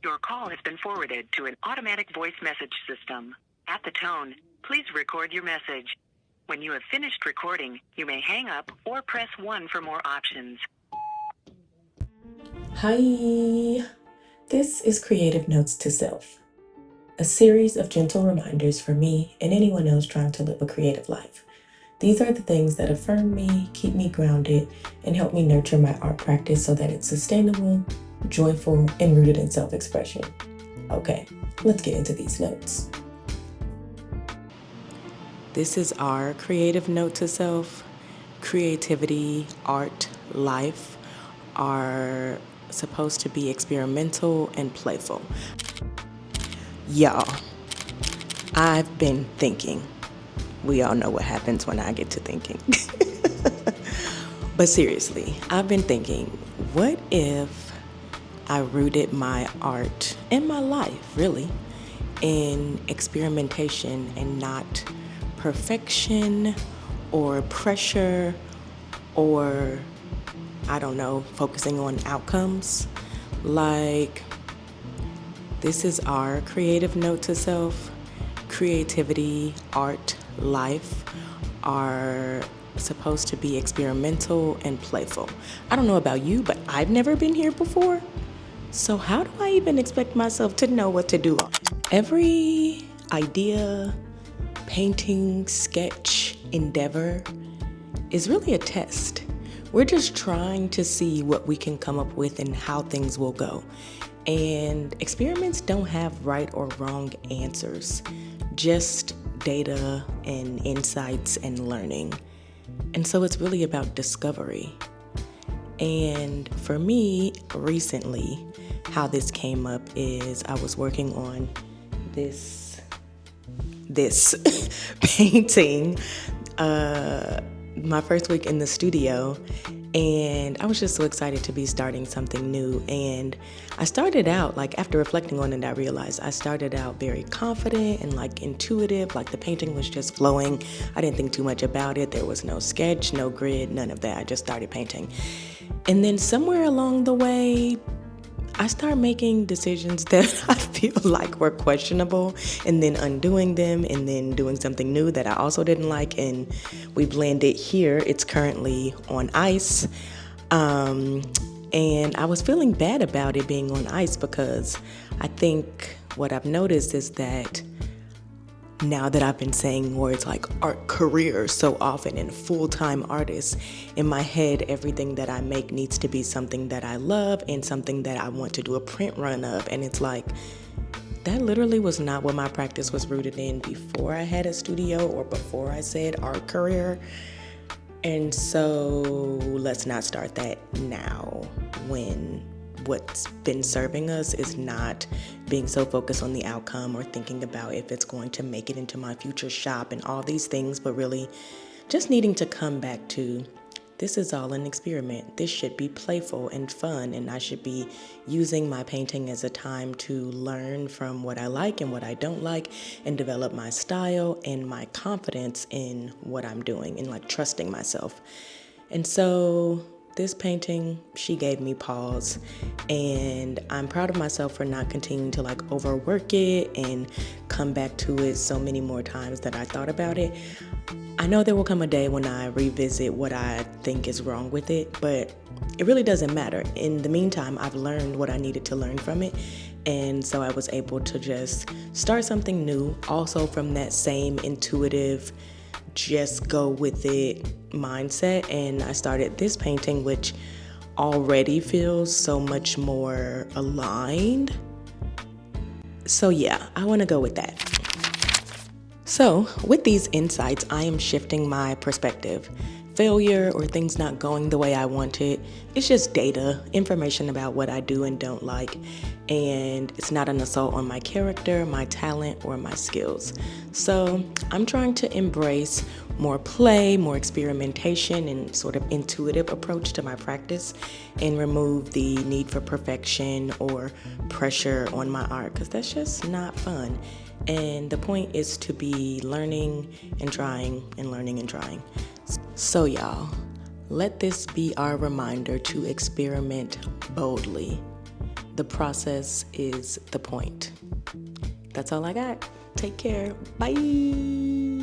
Your call has been forwarded to an automatic voice message system. At the tone, please record your message. When you have finished recording, you may hang up or press 1 for more options. Hi, this is Creative Notes to Self, a series of gentle reminders for me and anyone else trying to live a creative life. These are the things that affirm me, keep me grounded, and help me nurture my art practice so that it's sustainable, joyful, and rooted in self-expression. Okay, let's get into these notes. This is our creative note to self. Creativity, art, life are supposed to be experimental and playful. Y'all, I've been thinking. We all know what happens when I get to thinking. But seriously, I've been thinking, what if I rooted my art and my life, really, in experimentation and not perfection or pressure or, I don't know, focusing on outcomes? Like, this is our creative note to self. Creativity, art, life are supposed to be experimental and playful. I don't know about you, but I've never been here before. So how do I even expect myself to know what to do? Every idea, painting, sketch, endeavor is really a test. We're just trying to see what we can come up with and how things will go. And experiments don't have right or wrong answers, just data and insights and learning. And so it's really about discovery. And for me, recently, how this came up is I was working on this painting my first week in the studio, and I was just so excited to be starting something new. And I started out, like, after reflecting on it, I realized I started out very confident and like intuitive, like the painting was just flowing. I didn't think too much about it. There was no sketch, no grid, none of that. I just started painting. And then somewhere along the way, I started making decisions that I feel like were questionable, and then undoing them, and then doing something new that I also didn't like, and we blended here. It's currently on ice, and I was feeling bad about it being on ice because I think what I've noticed is that now that I've been saying words like art career so often and full-time artist, in my head, everything that I make needs to be something that I love and something that I want to do a print run of. And it's like, that literally was not what my practice was rooted in before I had a studio or before I said art career. And so let's not start that now when what's been serving us is not being so focused on the outcome or thinking about if it's going to make it into my future shop and all these things, but really just needing to come back to, this is all an experiment. This should be playful and fun, and I should be using my painting as a time to learn from what I like and what I don't like and develop my style and my confidence in what I'm doing and like trusting myself. And so this painting, she gave me pause, and I'm proud of myself for not continuing to like overwork it and come back to it so many more times that I thought about it. I know there will come a day when I revisit what I think is wrong with it, but it really doesn't matter. In the meantime, I've learned what I needed to learn from it. And so I was able to just start something new, also from that same intuitive, just go with it mindset. And I started this painting, which already feels so much more aligned. So yeah, I want to go with that. So with these insights, I am shifting my perspective. Failure or things not going the way I wanted, it's just data, information about what I do and don't like. And it's not an assault on my character, my talent, or my skills. So I'm trying to embrace more play, more experimentation, and sort of intuitive approach to my practice, and remove the need for perfection or pressure on my art, because that's just not fun. And the point is to be learning and trying and learning and trying. So y'all, let this be our reminder to experiment boldly. the process is the point. That's all I got. Take care. Bye.